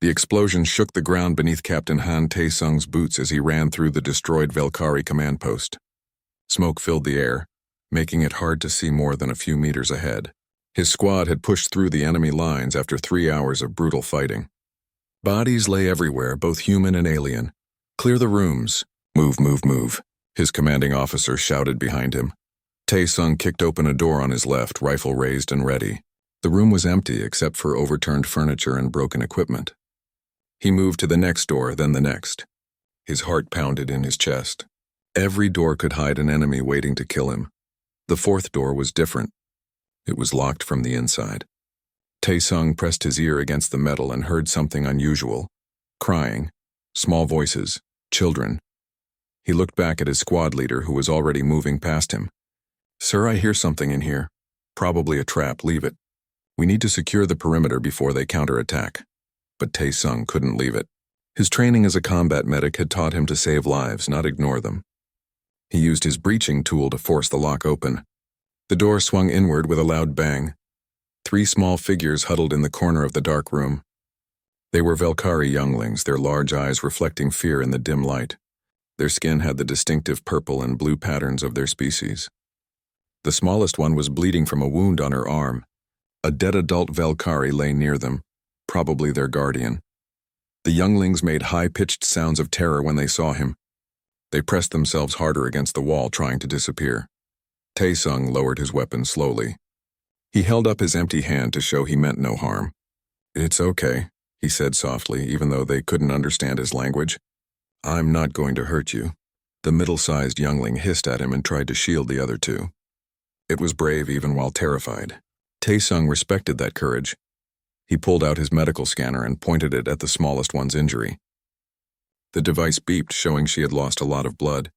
The explosion shook the ground beneath Captain Han Tae-sung's boots as he ran through the destroyed Valkyrie command post. Smoke filled the air, making it hard to see more than a few meters ahead. His squad had pushed through the enemy lines after 3 hours of brutal fighting. Bodies lay everywhere, both human and alien. "Clear the rooms. Move, move, move," his commanding officer shouted behind him. Tae-sung kicked open a door on his left, rifle raised and ready. The room was empty except for overturned furniture and broken equipment. He moved to the next door, then the next. His heart pounded in his chest. Every door could hide an enemy waiting to kill him. The fourth door was different. It was locked from the inside. Tae-sung pressed his ear against the metal and heard something unusual. Crying. Small voices. Children. He looked back at his squad leader, who was already moving past him. "Sir, I hear something in here. Probably a trap. Leave it. We need to secure the perimeter before they counterattack." But Tae-sung couldn't leave it. His training as a combat medic had taught him to save lives, not ignore them. He used his breaching tool to force the lock open. The door swung inward with a loud bang. 3 small figures huddled in the corner of the dark room. They were Valkyrie younglings, their large eyes reflecting fear in the dim light. Their skin had the distinctive purple and blue patterns of their species. The smallest one was bleeding from a wound on her arm. A dead adult Valkyrie lay near them, probably their guardian. The younglings made high-pitched sounds of terror when they saw him. They pressed themselves harder against the wall, trying to disappear. Tae-sung lowered his weapon slowly. He held up his empty hand to show he meant no harm. "It's okay," he said softly, even though they couldn't understand his language. "I'm not going to hurt you." The middle-sized youngling hissed at him and tried to shield the other 2. It was brave even while terrified. Tae-sung respected that courage. He pulled out his medical scanner and pointed it at the smallest one's injury. The device beeped, showing she had lost a lot of blood.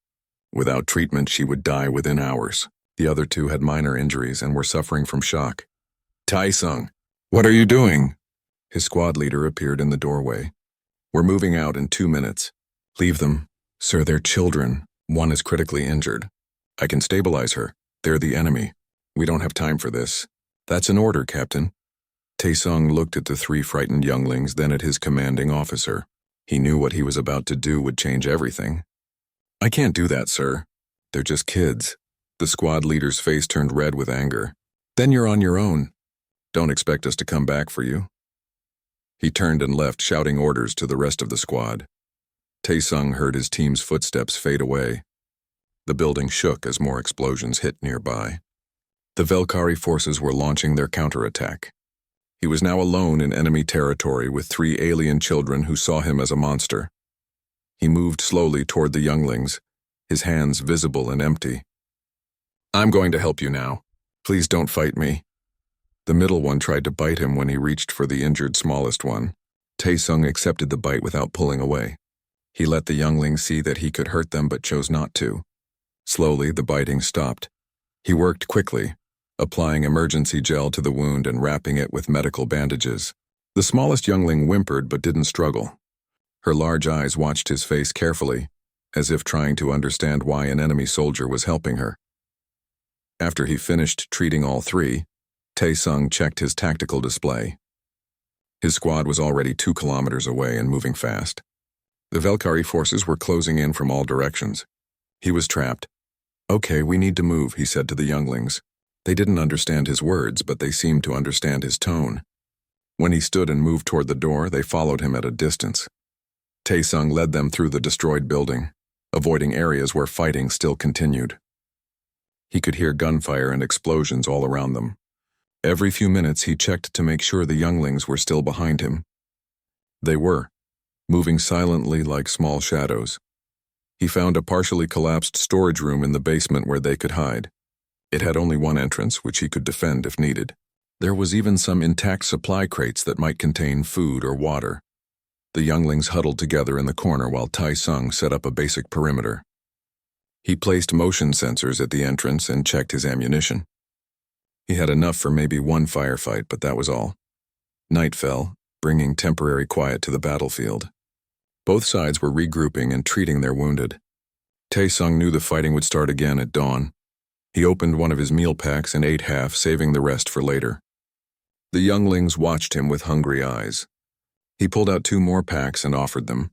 Without treatment, she would die within hours. The other 2 had minor injuries and were suffering from shock. "Tae-sung, what are you doing?" His squad leader appeared in the doorway. "We're moving out in 2 minutes. Leave them. Sir, they're children. One is critically injured. I can stabilize her. They're the enemy. We don't have time for this." "That's an order, Captain." Tae-sung looked at the 3 frightened younglings, then at his commanding officer. He knew what he was about to do would change everything. "I can't do that, sir. They're just kids." The squad leader's face turned red with anger. "Then you're on your own. Don't expect us to come back for you." He turned and left, shouting orders to the rest of the squad. Tae-sung heard his team's footsteps fade away. The building shook as more explosions hit nearby. The Valkyrie forces were launching their counterattack. He was now alone in enemy territory with 3 alien children who saw him as a monster. He moved slowly toward the younglings, his hands visible and empty. "I'm going to help you now. Please don't fight me." The middle one tried to bite him when he reached for the injured smallest one. Tae-sung accepted the bite without pulling away. He let the younglings see that he could hurt them but chose not to. Slowly, the biting stopped. He worked quickly, applying emergency gel to the wound and wrapping it with medical bandages. The smallest youngling whimpered but didn't struggle. Her large eyes watched his face carefully, as if trying to understand why an enemy soldier was helping her. After he finished treating all 3, Tae-sung checked his tactical display. His squad was already 2 kilometers away and moving fast. The Valkyrie forces were closing in from all directions. He was trapped. "Okay, we need to move," he said to the younglings. They didn't understand his words, but they seemed to understand his tone. When he stood and moved toward the door, they followed him at a distance. Tae-sung led them through the destroyed building, avoiding areas where fighting still continued. He could hear gunfire and explosions all around them. Every few minutes he checked to make sure the younglings were still behind him. They were, moving silently like small shadows. He found a partially collapsed storage room in the basement where they could hide. It had only one entrance, which he could defend if needed. There was even some intact supply crates that might contain food or water. The younglings huddled together in the corner while Tae-sung set up a basic perimeter. He placed motion sensors at the entrance and checked his ammunition. He had enough for maybe one firefight, but that was all. Night fell, bringing temporary quiet to the battlefield. Both sides were regrouping and treating their wounded. Tae-sung knew the fighting would start again at dawn. He opened one of his meal packs and ate half, saving the rest for later. The younglings watched him with hungry eyes. He pulled out 2 more packs and offered them.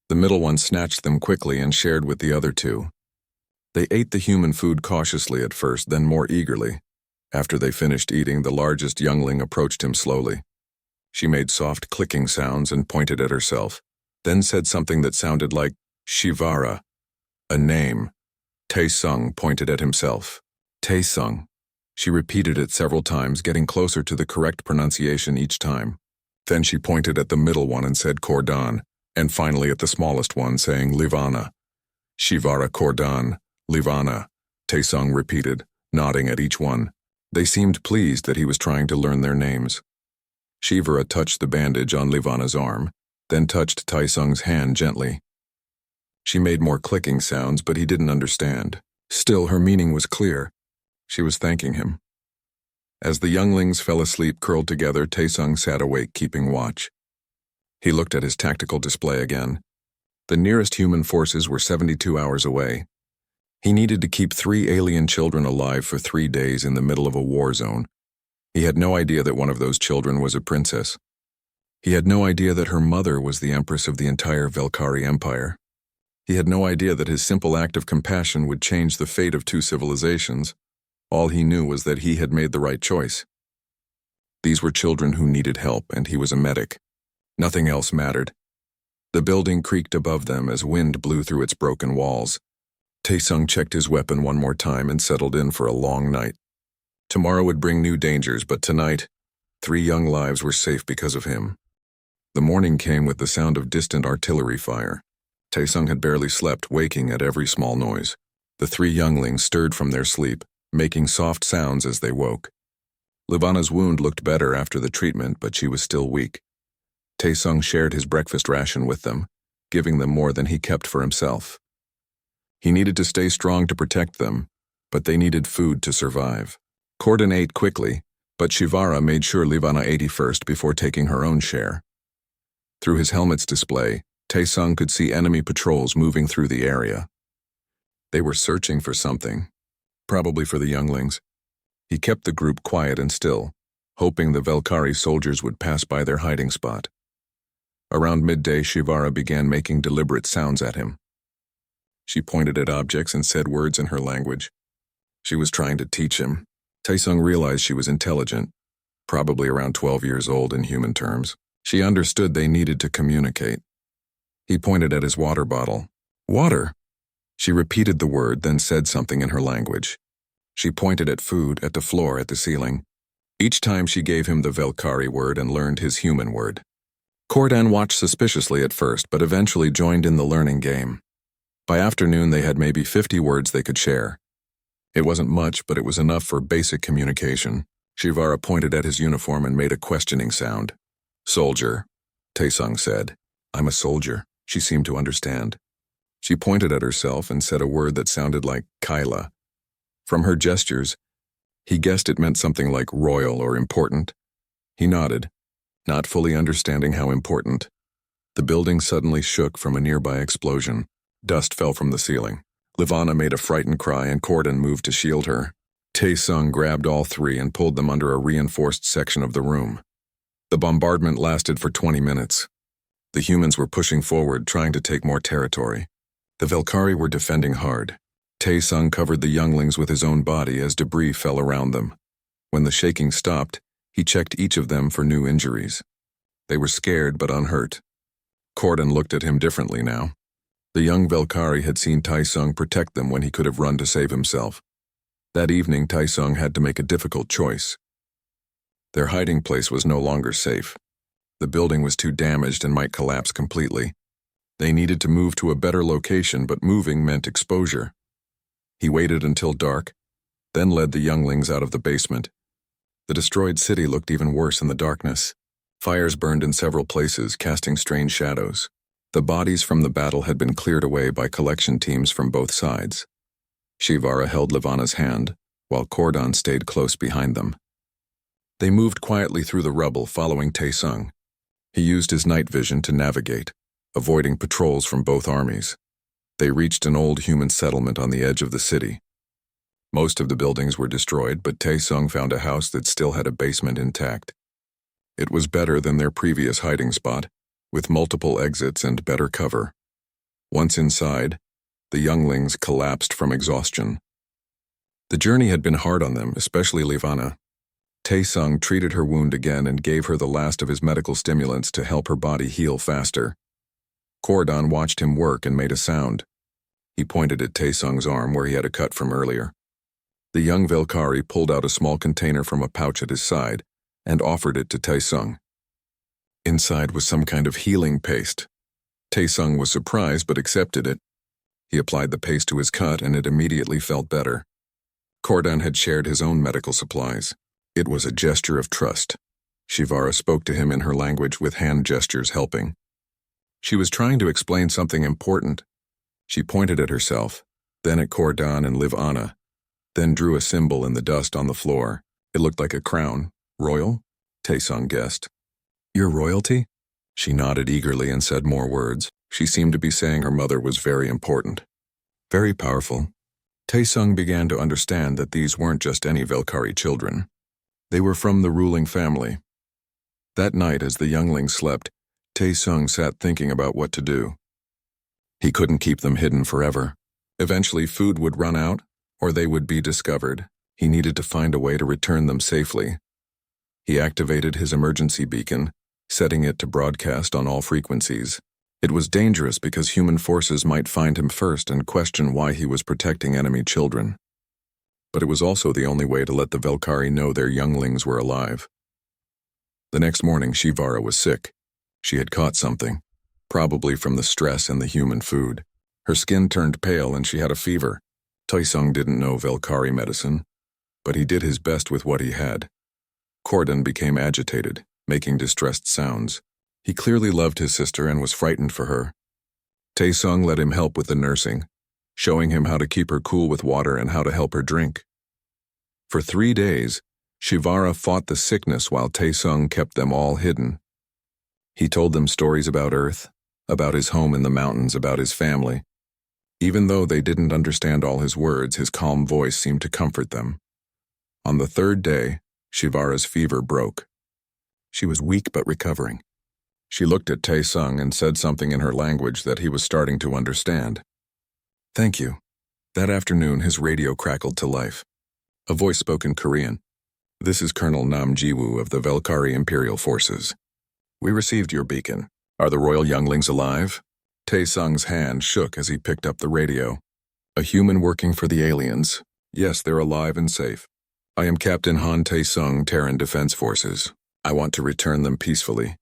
The middle one snatched them quickly and shared with the other 2. They ate the human food cautiously at first, then more eagerly. After they finished eating, the largest youngling approached him slowly. She made soft clicking sounds and pointed at herself, then said something that sounded like Shivara, a name. Tae-sung pointed at himself. Tae-sung. She repeated it several times, getting closer to the correct pronunciation each time. Then she pointed at the middle one and said Cordon, and finally at the smallest one, saying Livana. Shivara Cordon, Livana, Tae-sung repeated, nodding at each one. They seemed pleased that he was trying to learn their names. Shivara touched the bandage on Livana's arm, then touched Tae-sung's hand gently. She made more clicking sounds, but he didn't understand. Still, her meaning was clear. She was thanking him. As the younglings fell asleep curled together, Tae-sung sat awake, keeping watch. He looked at his tactical display again. The nearest human forces were 72 hours away. He needed to keep 3 alien children alive for 3 days in the middle of a war zone. He had no idea that one of those children was a princess. He had no idea that her mother was the empress of the entire Velkari Empire. He had no idea that his simple act of compassion would change the fate of 2 civilizations. All he knew was that he had made the right choice. These were children who needed help, and he was a medic. Nothing else mattered. The building creaked above them as wind blew through its broken walls. Tae-sung checked his weapon one more time and settled in for a long night. Tomorrow would bring new dangers, but tonight, 3 young lives were safe because of him. The morning came with the sound of distant artillery fire. Tae-sung had barely slept, waking at every small noise. The 3 younglings stirred from their sleep, making soft sounds as they woke. Livana's wound looked better after the treatment, but she was still weak. Tae-sung shared his breakfast ration with them, giving them more than he kept for himself. He needed to stay strong to protect them, but they needed food to survive. Cordon ate quickly, but Shivara made sure Livana ate first before taking her own share. Through his helmet's display, Tae-sung could see enemy patrols moving through the area. They were searching for something, probably for the younglings. He kept the group quiet and still, hoping the Velkari soldiers would pass by their hiding spot. Around midday, Shivara began making deliberate sounds at him. She pointed at objects and said words in her language. She was trying to teach him. Tae-sung realized she was intelligent, probably around 12 years old in human terms. She understood they needed to communicate. He pointed at his water bottle. Water! She repeated the word, then said something in her language. She pointed at food, at the floor, at the ceiling. Each time she gave him the Velkari word and learned his human word. Cordon watched suspiciously at first, but eventually joined in the learning game. By afternoon, they had maybe 50 words they could share. It wasn't much, but it was enough for basic communication. Shivara pointed at his uniform and made a questioning sound. Soldier, Tae-sung said. I'm a soldier. She seemed to understand. She pointed at herself and said a word that sounded like Kyla. From her gestures, he guessed it meant something like royal or important. He nodded, not fully understanding how important. The building suddenly shook from a nearby explosion. Dust fell from the ceiling. Livana made a frightened cry and Cordon moved to shield her. Tae-sung grabbed all 3 and pulled them under a reinforced section of the room. The bombardment lasted for 20 minutes. The humans were pushing forward, trying to take more territory. The Velkari were defending hard. Tae-sung covered the younglings with his own body as debris fell around them. When the shaking stopped, he checked each of them for new injuries. They were scared but unhurt. Cordon looked at him differently now. The young Velkari had seen Tae-sung protect them when he could have run to save himself. That evening, Tae-sung had to make a difficult choice. Their hiding place was no longer safe. The building was too damaged and might collapse completely. They needed to move to a better location, but moving meant exposure. He waited until dark, then led the younglings out of the basement. The destroyed city looked even worse in the darkness. Fires burned in several places, casting strange shadows. The bodies from the battle had been cleared away by collection teams from both sides. Shivara held Livana's hand, while Cordon stayed close behind them. They moved quietly through the rubble, following Tae-sung. He used his night vision to navigate, avoiding patrols from both armies. They reached an old human settlement on the edge of the city. Most of the buildings were destroyed, but Tae-sung found a house that still had a basement intact. It was better than their previous hiding spot. with multiple exits and better cover. Once inside, the younglings collapsed from exhaustion. The journey had been hard on them, especially Livana. Taesung treated her wound again and gave her the last of his medical stimulants to help her body heal faster. Cordon watched him work and made a sound. He pointed at Taesung's arm where he had a cut from earlier. The young Velkari pulled out a small container from a pouch at his side and offered it to Taesung. Inside was some kind of healing paste. Taesung was surprised but accepted it. He applied the paste to his cut and it immediately felt better. Cordon had shared his own medical supplies. It was a gesture of trust. Shivara spoke to him in her language with hand gestures helping. She was trying to explain something important. She pointed at herself, then at Cordon and Livana, then drew a symbol in the dust on the floor. It looked like a crown. Royal? Taesung guessed. Your royalty? She nodded eagerly and said more words. She seemed to be saying her mother was very important. Very powerful. Taesung began to understand that these weren't just any Velkari children. They were from the ruling family. That night, as the younglings slept, Taesung sat thinking about what to do. He couldn't keep them hidden forever. Eventually, food would run out, or they would be discovered. He needed to find a way to return them safely. He activated his emergency beacon, setting it to broadcast on all frequencies. It was dangerous because human forces might find him first and question why he was protecting enemy children. But it was also the only way to let the Velkari know their younglings were alive. The next morning, Shivara was sick. She had caught something, probably from the stress and the human food. Her skin turned pale and she had a fever. Taesung didn't know Velkari medicine, but he did his best with what he had. Cordon became agitated, making distressed sounds. He clearly loved his sister and was frightened for her. Taesung let him help with the nursing, showing him how to keep her cool with water and how to help her drink. For 3 days, Shivara fought the sickness while Taesung kept them all hidden. He told them stories about Earth, about his home in the mountains, about his family. Even though they didn't understand all his words, his calm voice seemed to comfort them. On the 3rd day, Shivara's fever broke. She was weak but recovering. She looked at Taesung and said something in her language that he was starting to understand. Thank you. That afternoon, his radio crackled to life. A voice spoke in Korean. This is Colonel Nam Jiwoo of the Velkari Imperial Forces. We received your beacon. Are the royal younglings alive? Taesung's hand shook as he picked up the radio. A human working for the aliens. Yes, they're alive and safe. I am Captain Han Taesung, Terran Defense Forces. I want to return them peacefully.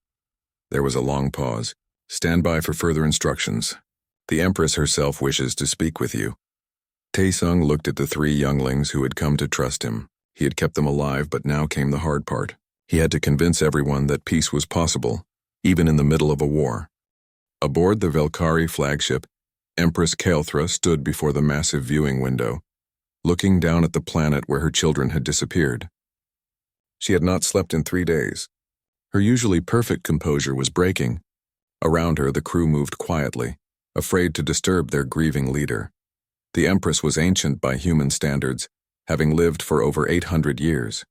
There was a long pause. Stand by for further instructions. The Empress herself wishes to speak with you. Taesung looked at the 3 younglings who had come to trust him. He had kept them alive, but now came the hard part. He had to convince everyone that peace was possible, even in the middle of a war. Aboard the Velkari flagship, Empress Kael'thra stood before the massive viewing window, looking down at the planet where her children had disappeared. She had not slept in 3 days. Her usually perfect composure was breaking. Around her, the crew moved quietly, afraid to disturb their grieving leader. The Empress was ancient by human standards, having lived for over 800 years.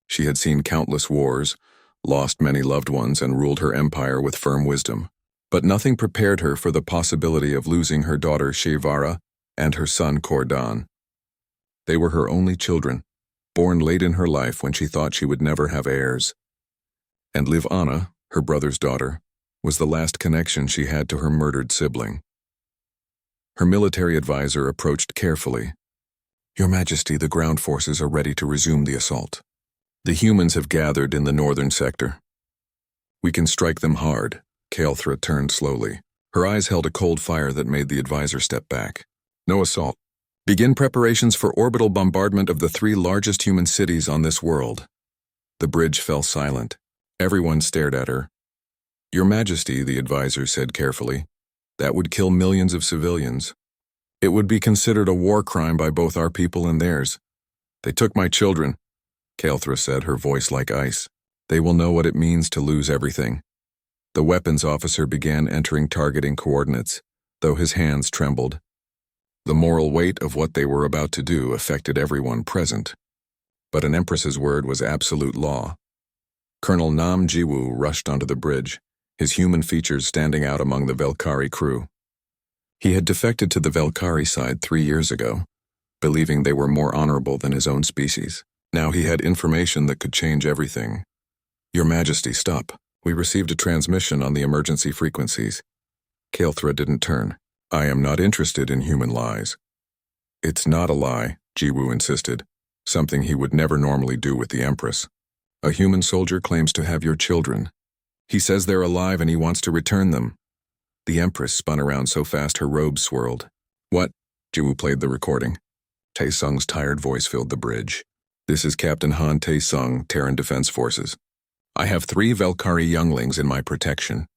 She had seen countless wars, lost many loved ones, and ruled her empire with firm wisdom. But nothing prepared her for the possibility of losing her daughter Shivara and her son Cordon. They were her only children, born late in her life when she thought she would never have heirs. And Livana, her brother's daughter, was the last connection she had to her murdered sibling. Her military advisor approached carefully. Your Majesty, the ground forces are ready to resume the assault. The humans have gathered in the northern sector. We can strike them hard. Kael'thra turned slowly. Her eyes held a cold fire that made the advisor step back. No assault. Begin preparations for orbital bombardment of the 3 largest human cities on this world. The bridge fell silent. Everyone stared at her. Your Majesty, the advisor said carefully, that would kill millions of civilians. It would be considered a war crime by both our people and theirs. They took my children, Kael'thra said, her voice like ice. They will know what it means to lose everything. The weapons officer began entering targeting coordinates, though his hands trembled. The moral weight of what they were about to do affected everyone present. But an empress's word was absolute law. Colonel Nam Jiwoo rushed onto the bridge, his human features standing out among the Velkari crew. He had defected to the Velkari side 3 years ago, believing they were more honorable than his own species. Now he had information that could change everything. Your Majesty, stop. We received a transmission on the emergency frequencies. Kael'thra didn't turn. I am not interested in human lies. It's not a lie, Jiwoo insisted, something he would never normally do with the Empress. A human soldier claims to have your children. He says they're alive and he wants to return them. The Empress spun around so fast her robe swirled. What? Jiwoo played the recording. Taesung's tired voice filled the bridge. This is Captain Han Taesung, Terran Defense Forces. I have 3 Velkari younglings in my protection.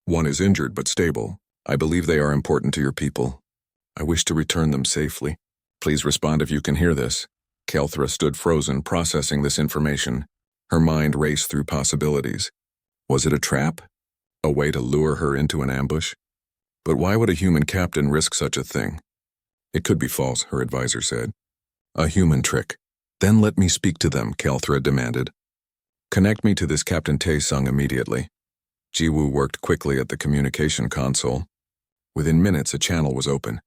One is injured but stable. I believe they are important to your people. I wish to return them safely. Please respond if you can hear this. Kael'thra stood frozen, processing this information. Her mind raced through possibilities. Was it a trap? A way to lure her into an ambush? But why would a human captain risk such a thing? It could be false, her advisor said. A human trick. Then let me speak to them, Kael'thra demanded. Connect me to this Captain Taesung immediately. Jiwoo worked quickly at the communication console. Within minutes, a channel was open.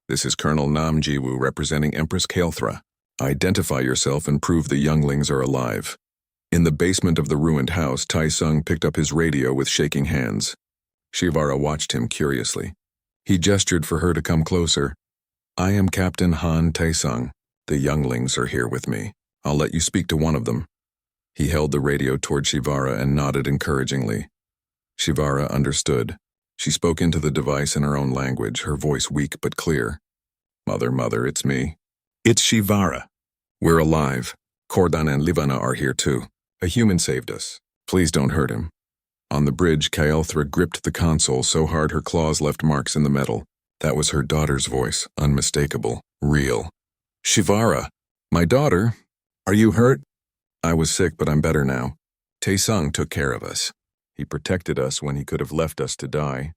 This is Colonel Nam Jiwoo representing Empress Kael'thra. Identify yourself and prove the younglings are alive. In the basement of the ruined house, Taesung picked up his radio with shaking hands. Shivara watched him curiously. He gestured for her to come closer. I am Captain Han Taesung. The younglings are here with me. I'll let you speak to one of them. He held the radio toward Shivara and nodded encouragingly. Shivara understood. She spoke into the device in her own language, her voice weak but clear. Mother, it's me. It's Shivara. We're alive. Kordan and Livana are here too. A human saved us. Please don't hurt him. On the bridge, Kael'thra gripped the console so hard her claws left marks in the metal. That was her daughter's voice, unmistakable, real. Shivara, my daughter, are you hurt? I was sick, but I'm better now. Taesung took care of us. He protected us when he could have left us to die.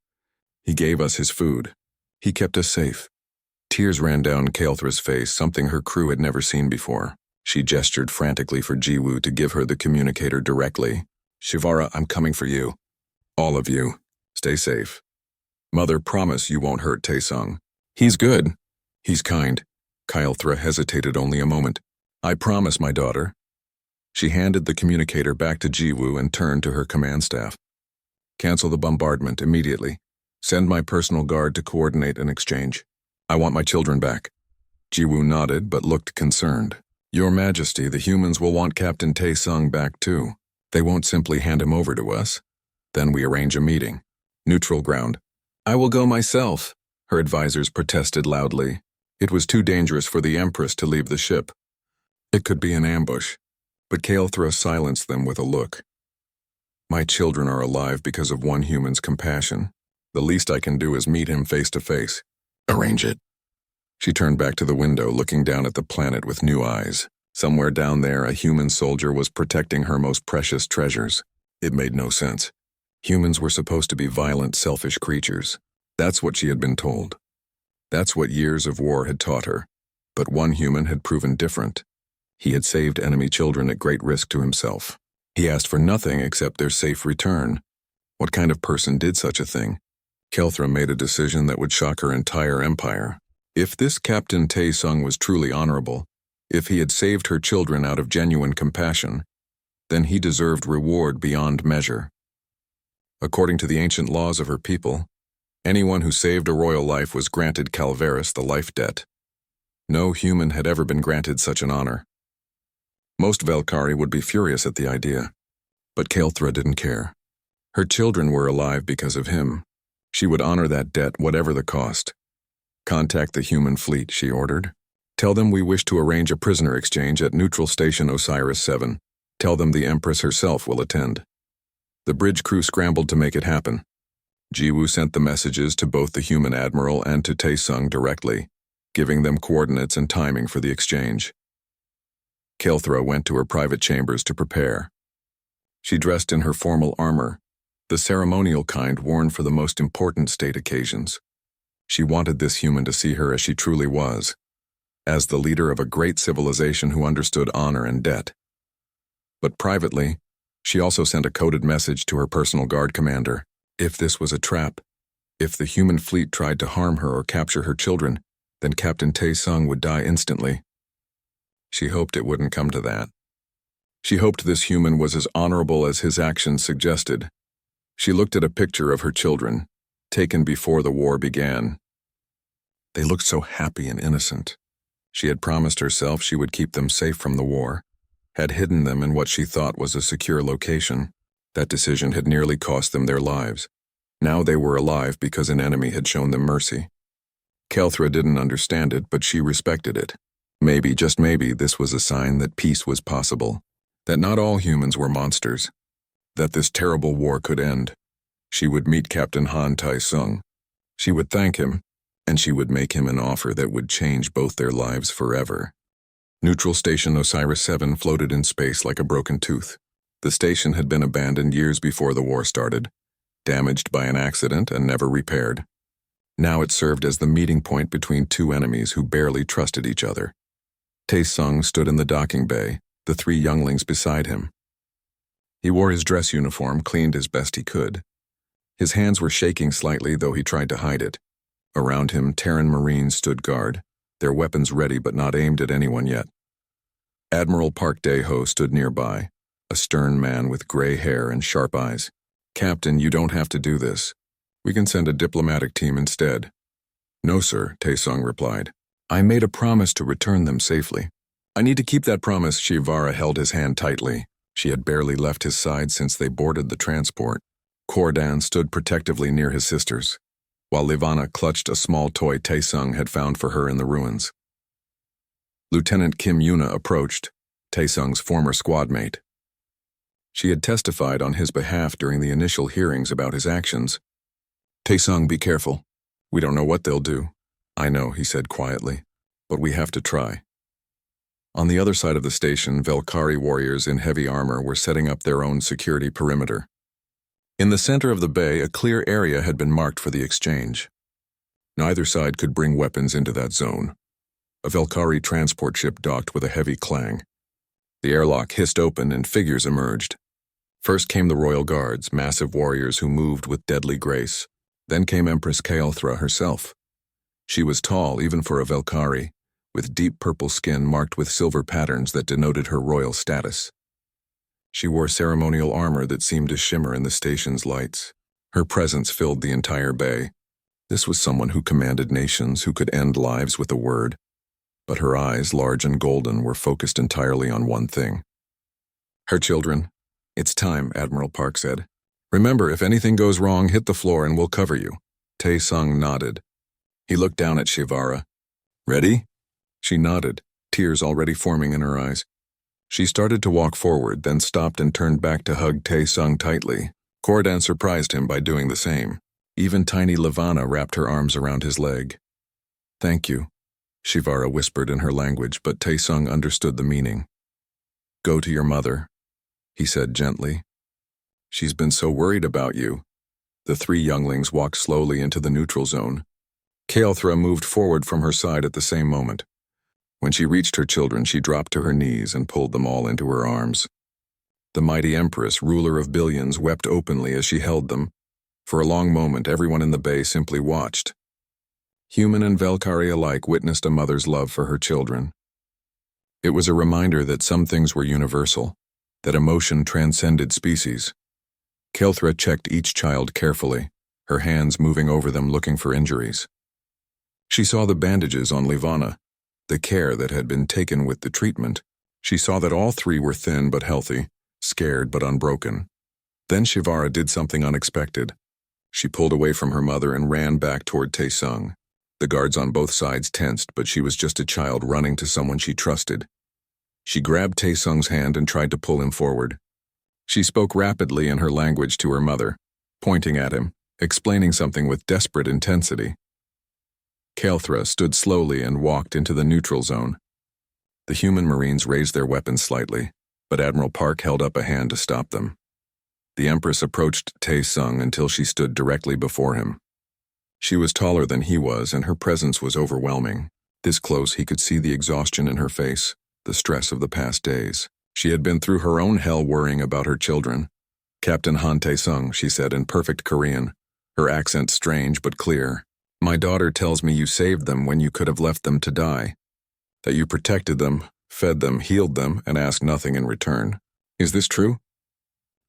He gave us his food. He kept us safe. Tears ran down Kael'thra's face, something her crew had never seen before. She gestured frantically for Jiwoo to give her the communicator directly. Shivara, I'm coming for you. All of you. Stay safe. Mother, promise you won't hurt Taesung. He's good. He's kind. Kael'thra hesitated only a moment. I promise, my daughter. She handed the communicator back to Jiwoo and turned to her command staff. Cancel the bombardment immediately. Send my personal guard to coordinate an exchange. I want my children back. Jiwoo nodded but looked concerned. Your Majesty, the humans will want Captain Taesung back too. They won't simply hand him over to us. Then we arrange a meeting. Neutral ground. I will go myself, her advisors protested loudly. It was too dangerous for the Empress to leave the ship. It could be an ambush. But Kael'thra silenced them with a look. My children are alive because of one human's compassion. The least I can do is meet him face to face. Arrange it. She turned back to the window, looking down at the planet with new eyes. Somewhere down there, a human soldier was protecting her most precious treasures. It made no sense. Humans were supposed to be violent, selfish creatures. That's what she had been told. That's what years of war had taught her. But one human had proven different. He had saved enemy children at great risk to himself. He asked for nothing except their safe return. What kind of person did such a thing? Kael'thra made a decision that would shock her entire empire. If this Captain Taesung was truly honorable, if he had saved her children out of genuine compassion, then he deserved reward beyond measure. According to the ancient laws of her people, anyone who saved a royal life was granted Calvaris, the life debt. No human had ever been granted such an honor. Most Velkari would be furious at the idea, but Kael'thra didn't care. Her children were alive because of him. She would honor that debt, whatever the cost. Contact the human fleet, she ordered. Tell them we wish to arrange a prisoner exchange at Neutral Station Osiris 7. Tell them the Empress herself will attend. The bridge crew scrambled to make it happen. Jiwoo sent the messages to both the human admiral and to Taesung directly, giving them coordinates and timing for the exchange. Kael'thra went to her private chambers to prepare. She dressed in her formal armor, the ceremonial kind worn for the most important state occasions. She wanted this human to see her as she truly was, as the leader of a great civilization who understood honor and debt. But privately, she also sent a coded message to her personal guard commander. If this was a trap, if the human fleet tried to harm her or capture her children, then Captain Tae-sung would die instantly. She hoped it wouldn't come to that. She hoped this human was as honorable as his actions suggested. She looked at a picture of her children, taken before the war began. They looked so happy and innocent. She had promised herself she would keep them safe from the war, had hidden them in what she thought was a secure location. That decision had nearly cost them their lives. Now they were alive because an enemy had shown them mercy. Kelthra didn't understand it, but she respected it. Maybe, just maybe, this was a sign that peace was possible, that not all humans were monsters, that this terrible war could end. She would meet Captain Han Tai-sung. She would thank him, and she would make him an offer that would change both their lives forever. Neutral Station Osiris-7 floated in space like a broken tooth. The station had been abandoned years before the war started, damaged by an accident and never repaired. Now it served as the meeting point between two enemies who barely trusted each other. Tae-sung stood in the docking bay, the three younglings beside him. He wore his dress uniform, cleaned as best he could. His hands were shaking slightly, though he tried to hide it. Around him, Terran Marines stood guard, their weapons ready but not aimed at anyone yet. Admiral Park Dae-ho stood nearby, a stern man with gray hair and sharp eyes. "Captain, you don't have to do this. We can send a diplomatic team instead." "No, sir," Tae-sung replied. "I made a promise to return them safely." "I need to keep that promise." Shivara held his hand tightly. She had barely left his side since they boarded the transport. Kordan stood protectively near his sisters, while Livana clutched a small toy Tae-sung had found for her in the ruins. Lieutenant Kim Yuna approached, Tae-sung's former squad mate. She had testified on his behalf during the initial hearings about his actions. "Tae-sung, be careful. We don't know what they'll do." "I know," he said quietly, "but we have to try." On the other side of the station, Velkari warriors in heavy armor were setting up their own security perimeter. In the center of the bay, a clear area had been marked for the exchange. Neither side could bring weapons into that zone. A Velkari transport ship docked with a heavy clang. The airlock hissed open and figures emerged. First came the royal guards, massive warriors who moved with deadly grace. Then came Empress Kael'thra herself. She was tall, even for a Velkari, with deep purple skin marked with silver patterns that denoted her royal status. She wore ceremonial armor that seemed to shimmer in the station's lights. Her presence filled the entire bay. This was someone who commanded nations, who could end lives with a word. But her eyes, large and golden, were focused entirely on one thing. "Her children. It's time," Admiral Park said. "Remember, if anything goes wrong, hit the floor and we'll cover you." Tae-sung nodded. He looked down at Shivara. "Ready?" She nodded, tears already forming in her eyes. She started to walk forward, then stopped and turned back to hug Tae-sung tightly. Kordan surprised him by doing the same. Even tiny Livana wrapped her arms around his leg. "Thank you," Shivara whispered in her language, but Tae-sung understood the meaning. "Go to your mother," he said gently. "She's been so worried about you." The three younglings walked slowly into the neutral zone. Kael'thra moved forward from her side at the same moment. When she reached her children, she dropped to her knees and pulled them all into her arms. The mighty Empress, ruler of billions, wept openly as she held them. For a long moment, everyone in the bay simply watched. Human and Velkari alike witnessed a mother's love for her children. It was a reminder that some things were universal, that emotion transcended species. Kael'thra checked each child carefully, her hands moving over them looking for injuries. She saw the bandages on Livana, the care that had been taken with the treatment. She saw that all three were thin but healthy, scared but unbroken. Then Shivara did something unexpected. She pulled away from her mother and ran back toward Tae-sung. The guards on both sides tensed, but she was just a child running to someone she trusted. She grabbed Tae-sung's hand and tried to pull him forward. She spoke rapidly in her language to her mother, pointing at him, explaining something with desperate intensity. Kael'thra stood slowly and walked into the neutral zone. The human Marines raised their weapons slightly, but Admiral Park held up a hand to stop them. The Empress approached Tae-sung until she stood directly before him. She was taller than he was, and her presence was overwhelming. This close, he could see the exhaustion in her face, the stress of the past days. She had been through her own hell worrying about her children. Captain Han Tae-sung, she said in perfect Korean, her accent strange but clear. My daughter tells me you saved them when you could have left them to die. That you protected them, fed them, healed them, and asked nothing in return. Is this true?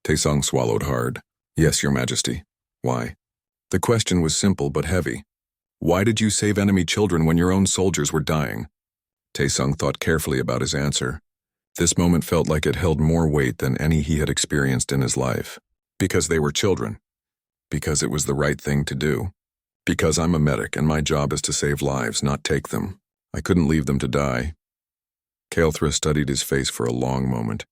Tae-sung swallowed hard. Yes, Your Majesty. Why? The question was simple but heavy. Why did you save enemy children when your own soldiers were dying? Tae-sung thought carefully about his answer. This moment felt like it held more weight than any he had experienced in his life. Because they were children. Because it was the right thing to do. Because I'm a medic and my job is to save lives, not take them. I couldn't leave them to die. Kael'thra studied his face for a long moment.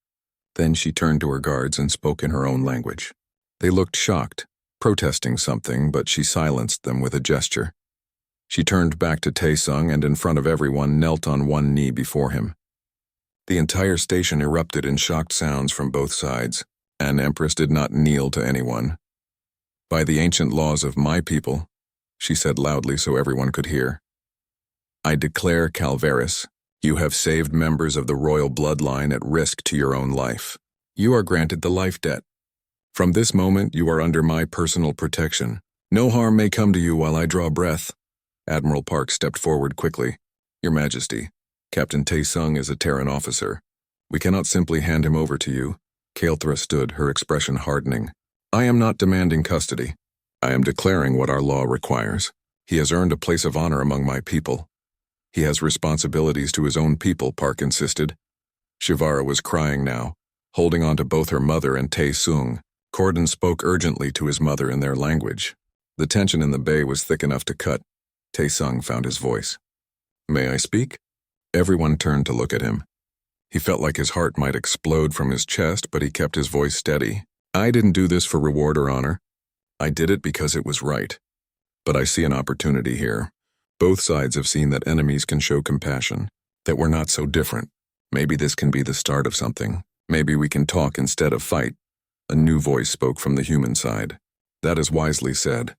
Then she turned to her guards and spoke in her own language. They looked shocked, protesting something, but she silenced them with a gesture. She turned back to Tae-sung and in front of everyone knelt on one knee before him. The entire station erupted in shocked sounds from both sides. An empress did not kneel to anyone. By the ancient laws of my people, she said loudly so everyone could hear. I declare, Calvaris, you have saved members of the royal bloodline at risk to your own life. You are granted the life debt. From this moment, you are under my personal protection. No harm may come to you while I draw breath. Admiral Park stepped forward quickly. Your Majesty, Captain Tae-sung is a Terran officer. We cannot simply hand him over to you. Kael'thra stood, her expression hardening. I am not demanding custody. I am declaring what our law requires. He has earned a place of honor among my people. He has responsibilities to his own people, Park insisted. Shivara was crying now, holding on to both her mother and Tae-sung. Corden spoke urgently to his mother in their language. The tension in the bay was thick enough to cut. Tae-sung found his voice. May I speak? Everyone turned to look at him. He felt like his heart might explode from his chest, but he kept his voice steady. I didn't do this for reward or honor. I did it because it was right. But I see an opportunity here. Both sides have seen that enemies can show compassion, that we're not so different. Maybe this can be the start of something. Maybe we can talk instead of fight. A new voice spoke from the human side. That is wisely said.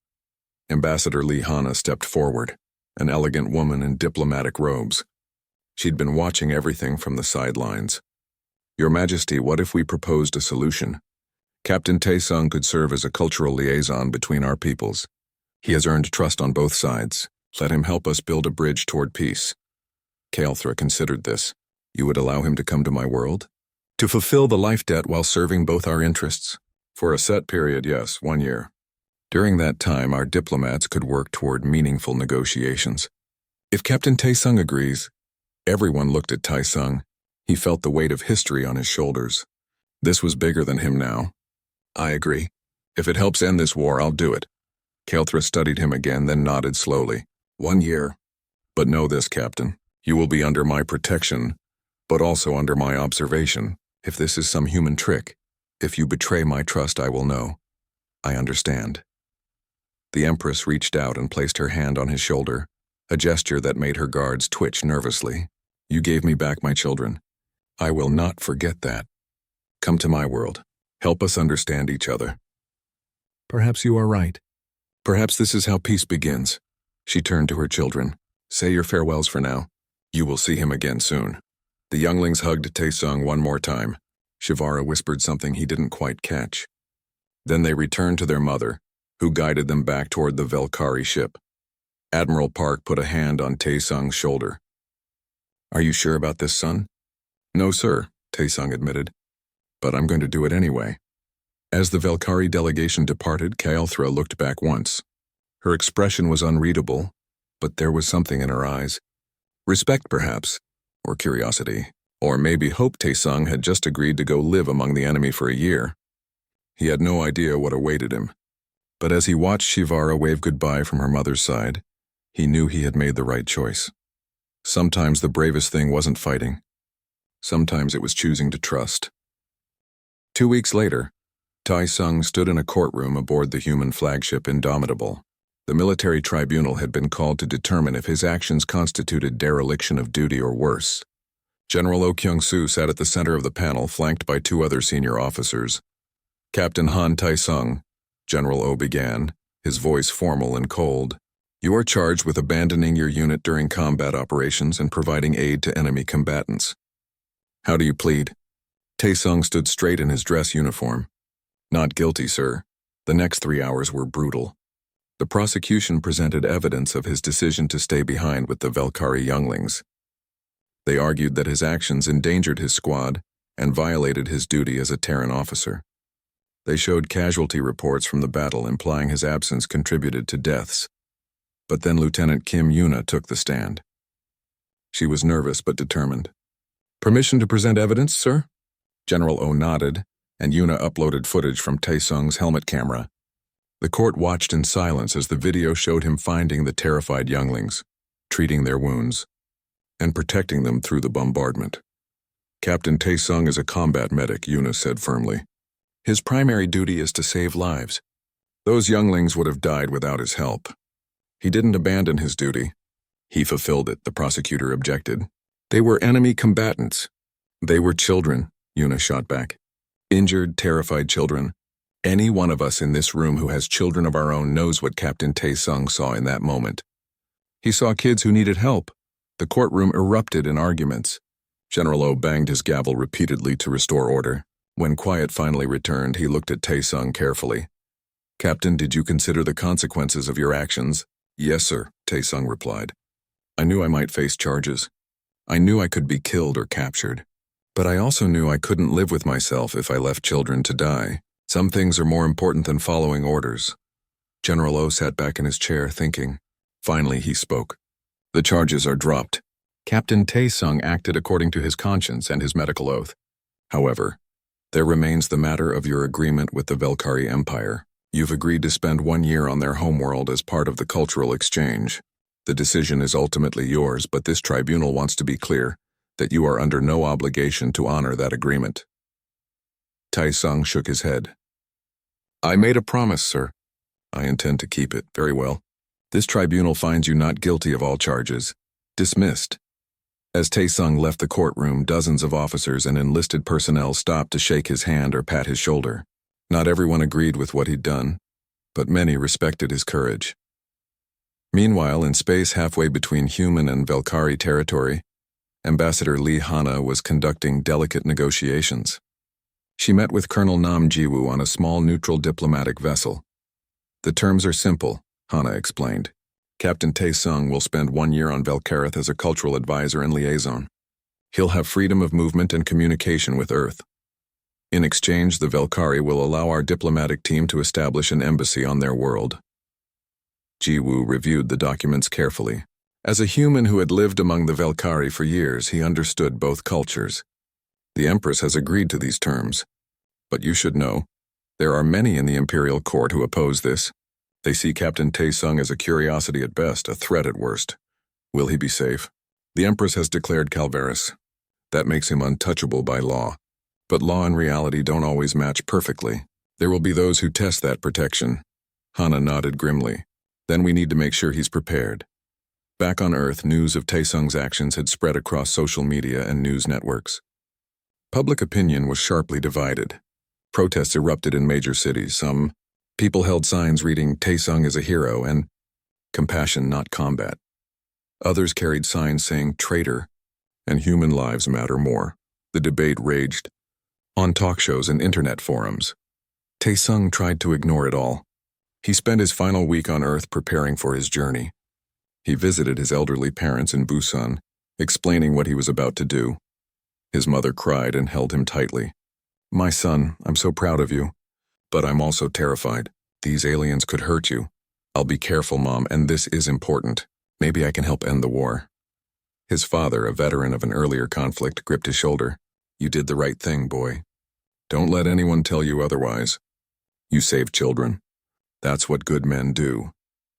Ambassador Lee Hana stepped forward, an elegant woman in diplomatic robes. She'd been watching everything from the sidelines. Your Majesty, what if we proposed a solution? Captain Tae-sung could serve as a cultural liaison between our peoples. He has earned trust on both sides. Let him help us build a bridge toward peace. Kael'thra considered this. You would allow him to come to my world? To fulfill the life debt while serving both our interests? For a set period, yes, 1 year. During that time, our diplomats could work toward meaningful negotiations. If Captain Tae-sung agrees, everyone looked at Tae-sung. He felt the weight of history on his shoulders. This was bigger than him now. I agree. If it helps end this war, I'll do it. Kael'thra studied him again, then nodded slowly. 1 year. But know this, Captain. You will be under my protection, but also under my observation. If this is some human trick, if you betray my trust, I will know. I understand. The Empress reached out and placed her hand on his shoulder, a gesture that made her guards twitch nervously. You gave me back my children. I will not forget that. Come to my world. Help us understand each other. Perhaps you are right. Perhaps this is how peace begins. She turned to her children. Say your farewells for now. You will see him again soon. The younglings hugged Tae-sung one more time. Shivara whispered something he didn't quite catch. Then they returned to their mother, who guided them back toward the Velkari ship. Admiral Park put a hand on Tae-sung's shoulder. Are you sure about this, son? No, sir, Tae-sung admitted. But I'm going to do it anyway. As the Velkari delegation departed, Kael'thra looked back once. Her expression was unreadable, but there was something in her eyes. Respect, perhaps, or curiosity, or maybe hope. Tae-sung had just agreed to go live among the enemy for a year. He had no idea what awaited him. But as he watched Shivara wave goodbye from her mother's side, he knew he had made the right choice. Sometimes the bravest thing wasn't fighting. Sometimes it was choosing to trust. 2 weeks later, Tae-sung stood in a courtroom aboard the human flagship Indomitable. The military tribunal had been called to determine if his actions constituted dereliction of duty or worse. General Oh Kyung-soo sat at the center of the panel, flanked by 2 other senior officers. Captain Han Tae-sung, General Oh began, his voice formal and cold. You are charged with abandoning your unit during combat operations and providing aid to enemy combatants. How do you plead? Tae-sung stood straight in his dress uniform. Not guilty, sir. The next 3 hours were brutal. The prosecution presented evidence of his decision to stay behind with the Velkari younglings. They argued that his actions endangered his squad and violated his duty as a Terran officer. They showed casualty reports from the battle implying his absence contributed to deaths. But then Lieutenant Kim Yuna took the stand. She was nervous but determined. "Permission to present evidence, sir?" General O nodded, and Yuna uploaded footage from Taesung's helmet camera. The court watched in silence as the video showed him finding the terrified younglings, treating their wounds, and protecting them through the bombardment. "Captain Taesung is a combat medic," Yuna said firmly. "His primary duty is to save lives. Those younglings would have died without his help. He didn't abandon his duty. He fulfilled it," the prosecutor objected. "They were enemy combatants." "They were children," Yuna shot back. "Injured, terrified children. Any one of us in this room who has children of our own knows what Captain Taesung saw in that moment. He saw kids who needed help." The courtroom erupted in arguments. General O banged his gavel repeatedly to restore order. When quiet finally returned, he looked at Taesung carefully. "Captain, did you consider the consequences of your actions?" "Yes, sir," Taesung replied. "I knew I might face charges. I knew I could be killed or captured. But I also knew I couldn't live with myself if I left children to die. Some things are more important than following orders." General O sat back in his chair, thinking. Finally, he spoke. "The charges are dropped." Captain Taesung acted according to his conscience and his medical oath. "However, there remains the matter of your agreement with the Velkari Empire. You've agreed to spend 1 year on their homeworld as part of the cultural exchange. The decision is ultimately yours, but this tribunal wants to be clear that you are under no obligation to honor that agreement." Taesung shook his head. "I made a promise, sir. I intend to keep it. Very well. This tribunal finds you not guilty of all charges. Dismissed." As Taesung left the courtroom, dozens of officers and enlisted personnel stopped to shake his hand or pat his shoulder. Not everyone agreed with what he'd done, but many respected his courage. Meanwhile, in space halfway between human and Velkari territory, Ambassador Lee Hana was conducting delicate negotiations. She met with Colonel Nam Jiwoo on a small neutral diplomatic vessel. "The terms are simple," Hana explained. "Captain Taesung will spend 1 year on Velkarith as a cultural advisor and liaison. He'll have freedom of movement and communication with Earth. In exchange, the Velkari will allow our diplomatic team to establish an embassy on their world." Jiwoo reviewed the documents carefully. As a human who had lived among the Velkari for years, he understood both cultures. "The Empress has agreed to these terms. But you should know, there are many in the Imperial Court who oppose this. They see Captain Taesung as a curiosity at best, a threat at worst. Will he be safe? The Empress has declared Calvaris. That makes him untouchable by law. But law and reality don't always match perfectly. There will be those who test that protection." Hana nodded grimly. "Then we need to make sure he's prepared." Back on Earth, news of Taesung's actions had spread across social media and news networks. Public opinion was sharply divided. Protests erupted in major cities. Some people held signs reading, "Taesung is a hero," and "Compassion, not combat." Others carried signs saying, "Traitor," and "Human lives matter more." The debate raged on talk shows and internet forums. Taesung tried to ignore it all. He spent his final week on Earth preparing for his journey. He visited his elderly parents in Busan, explaining what he was about to do. His mother cried and held him tightly. "My son, I'm so proud of you. But I'm also terrified. These aliens could hurt you. I'll be careful, Mom, and this is important. Maybe I can help end the war." His father, a veteran of an earlier conflict, gripped his shoulder. "You did the right thing, boy. Don't let anyone tell you otherwise. You saved children. That's what good men do."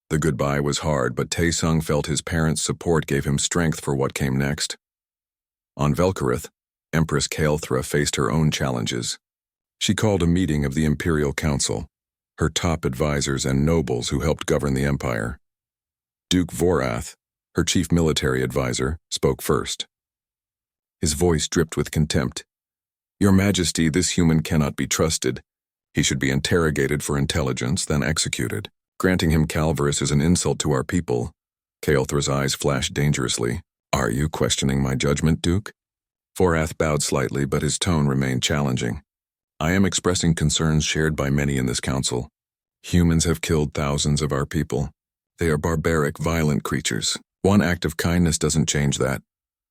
The goodbye was hard, but Taesung felt his parents' support gave him strength for what came next. On Velkarith, Empress Kael'thra faced her own challenges. She called a meeting of the Imperial Council, her top advisors and nobles who helped govern the empire. Duke Vorath, her chief military advisor, spoke first. His voice dripped with contempt. "Your Majesty, this human cannot be trusted. He should be interrogated for intelligence, then executed. Granting him Calvaris is an insult to our people." Kael'thra's eyes flashed dangerously. "Are you questioning my judgment, Duke?" Vorath bowed slightly, but his tone remained challenging. I am expressing concerns shared by many in this council. Humans have killed thousands of our people. They are barbaric, violent creatures. One act of kindness doesn't change that.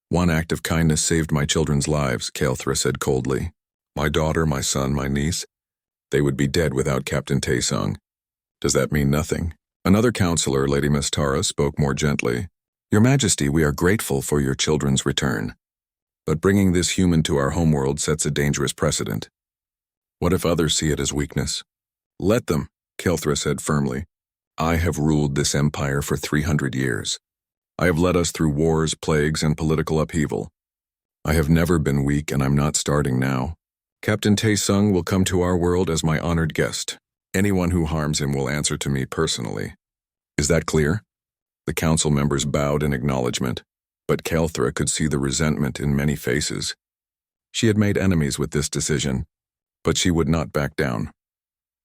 One act of kindness saved my children's lives, Kael'thra said coldly. My daughter, my son, my niece, they would be dead without Captain Taesung. Does that mean nothing? Another counselor, Lady Miss Tara, spoke more gently. Your Majesty, we are grateful for your children's return. But bringing this human to our homeworld sets a dangerous precedent. What if others see it as weakness? Let them, Kael'thra said firmly. I have ruled this empire for 300 years. I have led us through wars, plagues, and political upheaval. I have never been weak, and I'm not starting now. Captain Taesung will come to our world as my honored guest. Anyone who harms him will answer to me personally. Is that clear? The council members bowed in acknowledgement, but Kael'thra could see the resentment in many faces. She had made enemies with this decision, but she would not back down.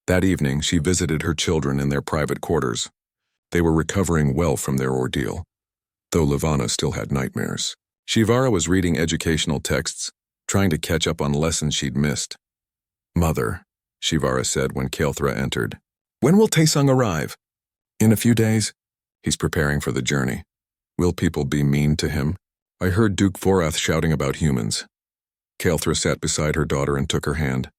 That evening, she visited her children in their private quarters. They were recovering well from their ordeal, though Levana still had nightmares. Shivara was reading educational texts, trying to catch up on lessons she'd missed. Mother, Shivara said when Kael'thra entered. When will Taesung arrive? In a few days. He's preparing for the journey. Will people be mean to him? I heard Duke Forath shouting about humans. Kael'thra sat beside her daughter and took her hand.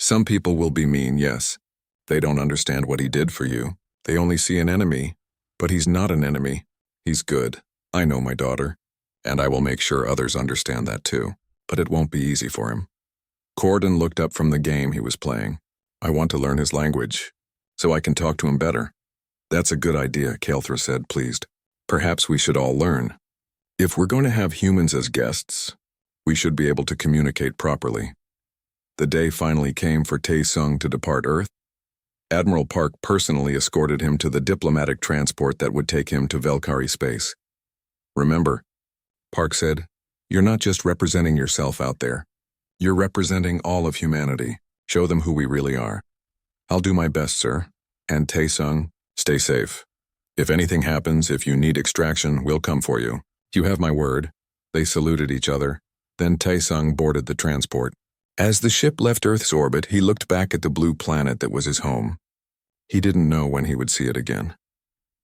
Some people will be mean, yes. They don't understand what he did for you. They only see an enemy. But he's not an enemy. He's good. I know my daughter. And I will make sure others understand that too. But it won't be easy for him. Corden looked up from the game he was playing. I want to learn his language, so I can talk to him better. That's a good idea, Kael'thra said, pleased. Perhaps we should all learn. If we're going to have humans as guests, we should be able to communicate properly. The day finally came for Taesung to depart Earth. Admiral Park personally escorted him to the diplomatic transport that would take him to Velkari space. Remember, Park said, you're not just representing yourself out there. You're representing all of humanity. Show them who we really are. I'll do my best, sir. And Taesung, stay safe. If anything happens, if you need extraction, we'll come for you. You have my word. They saluted each other. Then Taesung boarded the transport. As the ship left Earth's orbit, he looked back at the blue planet that was his home. He didn't know when he would see it again.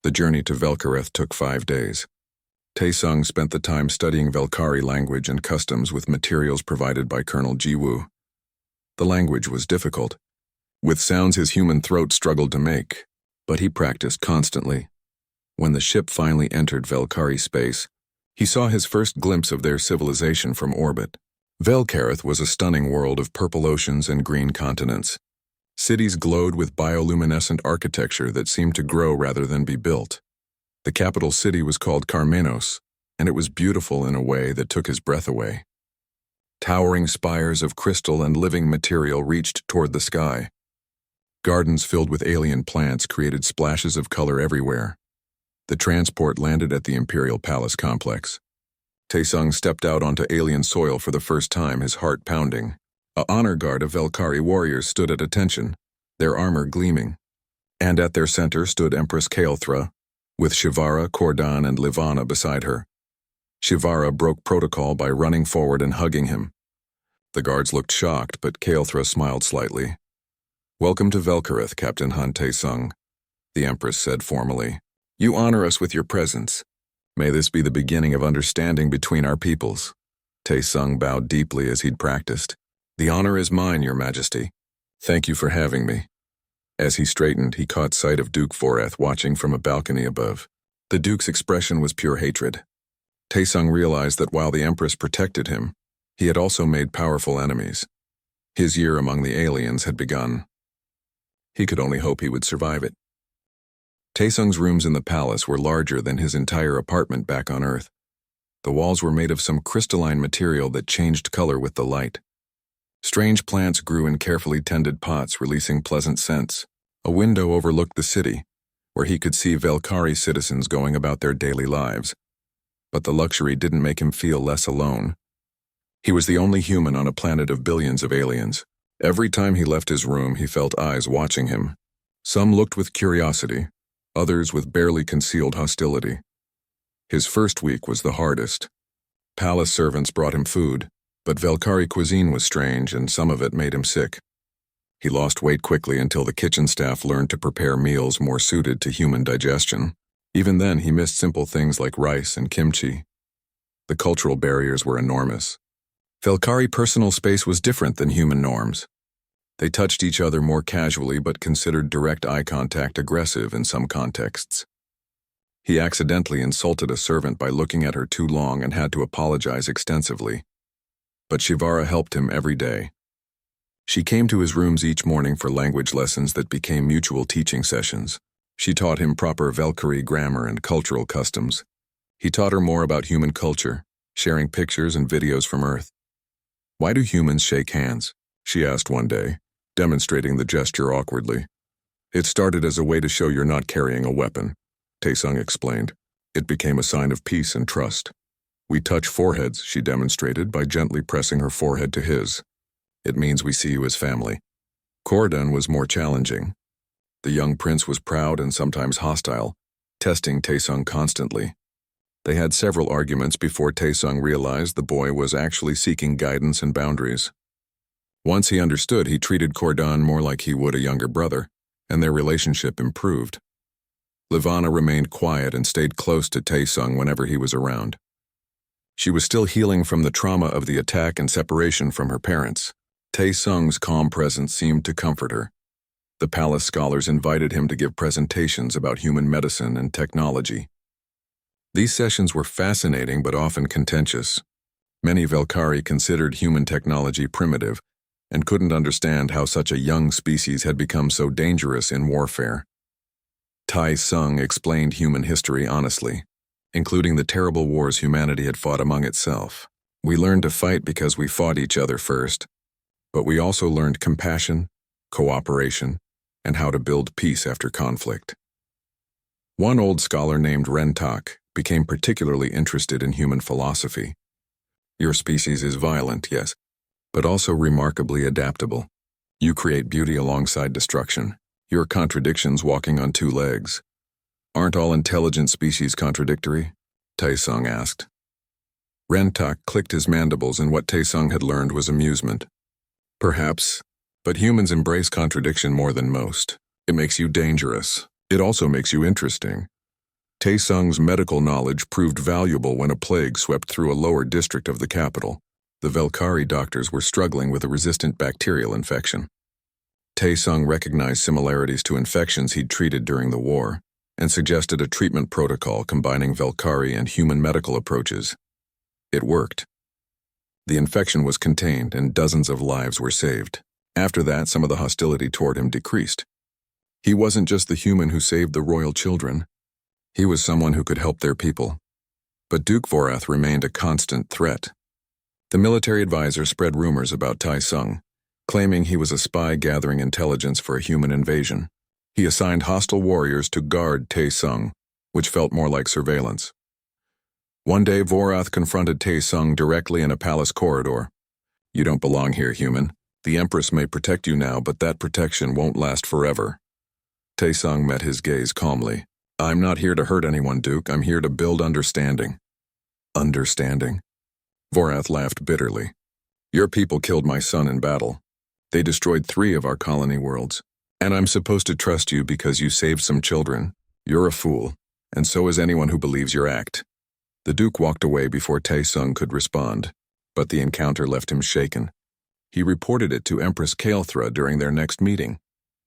The journey to Velkareth took 5 days. Taesung spent the time studying Velkari language and customs with materials provided by Colonel Jiwoo. The language was difficult, with sounds his human throat struggled to make, but he practiced constantly. When the ship finally entered Velkari space, he saw his first glimpse of their civilization from orbit. Velkareth was a stunning world of purple oceans and green continents. Cities glowed with bioluminescent architecture that seemed to grow rather than be built. The capital city was called Karmenos, and it was beautiful in a way that took his breath away. Towering spires of crystal and living material reached toward the sky. Gardens filled with alien plants created splashes of color everywhere. The transport landed at the Imperial Palace complex. Taesung stepped out onto alien soil for the first time, his heart pounding. A honor guard of Velkari warriors stood at attention, their armor gleaming. And at their center stood Empress Kael'thra, with Shivara, Cordon, and Livana beside her. Shivara broke protocol by running forward and hugging him. The guards looked shocked, but Kael'thra smiled slightly. Welcome to Velkareth, Captain Han Taesung, the Empress said formally. You honor us with your presence. May this be the beginning of understanding between our peoples. Taesung bowed deeply as he'd practiced. The honor is mine, Your Majesty. Thank you for having me. As he straightened, he caught sight of Duke Forath watching from a balcony above. The Duke's expression was pure hatred. Taesung realized that while the Empress protected him, he had also made powerful enemies. His year among the aliens had begun. He could only hope he would survive it. Taesung's rooms in the palace were larger than his entire apartment back on Earth. The walls were made of some crystalline material that changed color with the light. Strange plants grew in carefully tended pots, releasing pleasant scents. A window overlooked the city, where he could see Velkari citizens going about their daily lives. But the luxury didn't make him feel less alone. He was the only human on a planet of billions of aliens. Every time he left his room, he felt eyes watching him. Some looked with curiosity, others with barely concealed hostility. His first week was the hardest. Palace servants brought him food, but Velkari cuisine was strange and some of it made him sick. He lost weight quickly until the kitchen staff learned to prepare meals more suited to human digestion. Even then, he missed simple things like rice and kimchi. The cultural barriers were enormous. Velkari personal space was different than human norms. They touched each other more casually but considered direct eye contact aggressive in some contexts. He accidentally insulted a servant by looking at her too long and had to apologize extensively. But Shivara helped him every day. She came to his rooms each morning for language lessons that became mutual teaching sessions. She taught him proper Velkari grammar and cultural customs. He taught her more about human culture, sharing pictures and videos from Earth. "Why do humans shake hands?" she asked one day, demonstrating the gesture awkwardly. "It started as a way to show you're not carrying a weapon," Taesung explained. "It became a sign of peace and trust. We touch foreheads," she demonstrated by gently pressing her forehead to his. "It means we see you as family." Kordan was more challenging. The young prince was proud and sometimes hostile, testing Taesung constantly. They had several arguments before Taesung realized the boy was actually seeking guidance and boundaries. Once he understood, he treated Kordan more like he would a younger brother, and their relationship improved. Livana remained quiet and stayed close to Taesung whenever he was around. She was still healing from the trauma of the attack and separation from her parents. Taesung's calm presence seemed to comfort her. The palace scholars invited him to give presentations about human medicine and technology. These sessions were fascinating but often contentious. Many Velkari considered human technology primitive and couldn't understand how such a young species had become so dangerous in warfare. Taesung explained human history honestly, including the terrible wars humanity had fought among itself. "We learned to fight because we fought each other first, but we also learned compassion, cooperation, and how to build peace after conflict." One old scholar named Rentak became particularly interested in human philosophy. "Your species is violent, yes, but also remarkably adaptable. You create beauty alongside destruction. Your contradictions walking on two legs. Aren't all intelligent species contradictory?" Taesung asked. Rentak clicked his mandibles, and what Taesung had learned was amusement. "Perhaps, but humans embrace contradiction more than most. It makes you dangerous. It also makes you interesting." Taesung's medical knowledge proved valuable when a plague swept through a lower district of the capital. The Velkari doctors were struggling with a resistant bacterial infection. Taesung recognized similarities to infections he'd treated during the war and suggested a treatment protocol combining Velkari and human medical approaches. It worked. The infection was contained and dozens of lives were saved. After that, some of the hostility toward him decreased. He wasn't just the human who saved the royal children. He was someone who could help their people. But Duke Vorath remained a constant threat. The military advisor spread rumors about Taesung, claiming he was a spy gathering intelligence for a human invasion. He assigned hostile warriors to guard Taesung, which felt more like surveillance. One day, Vorath confronted Taesung directly in a palace corridor. "You don't belong here, human. The Empress may protect you now, but that protection won't last forever." Taesung met his gaze calmly. "I'm not here to hurt anyone, Duke. I'm here to build understanding." "Understanding?" Vorath laughed bitterly. "Your people killed my son in battle. They destroyed 3 of our colony worlds. And I'm supposed to trust you because you saved some children. You're a fool, and so is anyone who believes your act." The Duke walked away before Taesung could respond, but the encounter left him shaken. He reported it to Empress Kael'thra during their next meeting.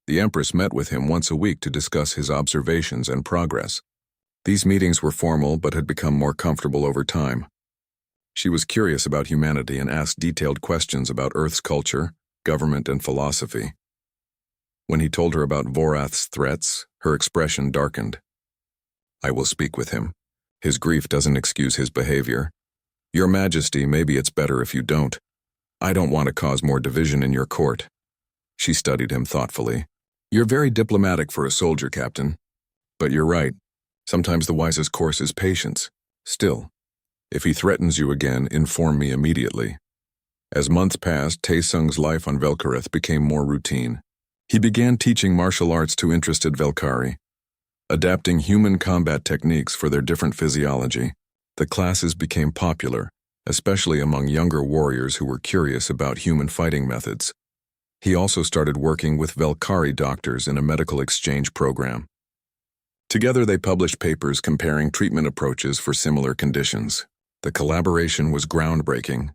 The Empress met with him once a week to discuss his observations and progress. These meetings were formal but had become more comfortable over time. She was curious about humanity and asked detailed questions about Earth's culture, government, and philosophy. When he told her about Vorath's threats, her expression darkened. "I will speak with him. His grief doesn't excuse his behavior. Your Majesty, maybe it's better if you don't. I don't want to cause more division in your court." She studied him thoughtfully. "You're very diplomatic for a soldier, Captain. But you're right. Sometimes the wisest course is patience. Still, if he threatens you again, inform me immediately." As months passed, Taesung's life on Velkarith became more routine. He began teaching martial arts to interested Velkari, adapting human combat techniques for their different physiology. The classes became popular, especially among younger warriors who were curious about human fighting methods. He also started working with Velkari doctors in a medical exchange program. Together they published papers comparing treatment approaches for similar conditions. The collaboration was groundbreaking,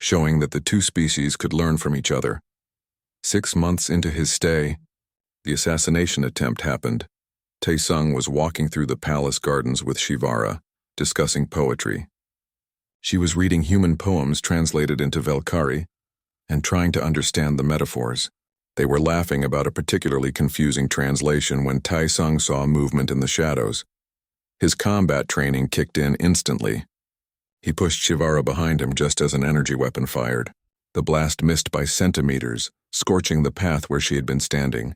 showing that the two species could learn from each other. 6 months into his stay, the assassination attempt happened. Tae-sung was walking through the palace gardens with Shivara, discussing poetry. She was reading human poems translated into Velkari and trying to understand the metaphors. They were laughing about a particularly confusing translation when Tae-sung saw a movement in the shadows. His combat training kicked in instantly. He pushed Shivara behind him just as an energy weapon fired. The blast missed by centimeters, scorching the path where she had been standing.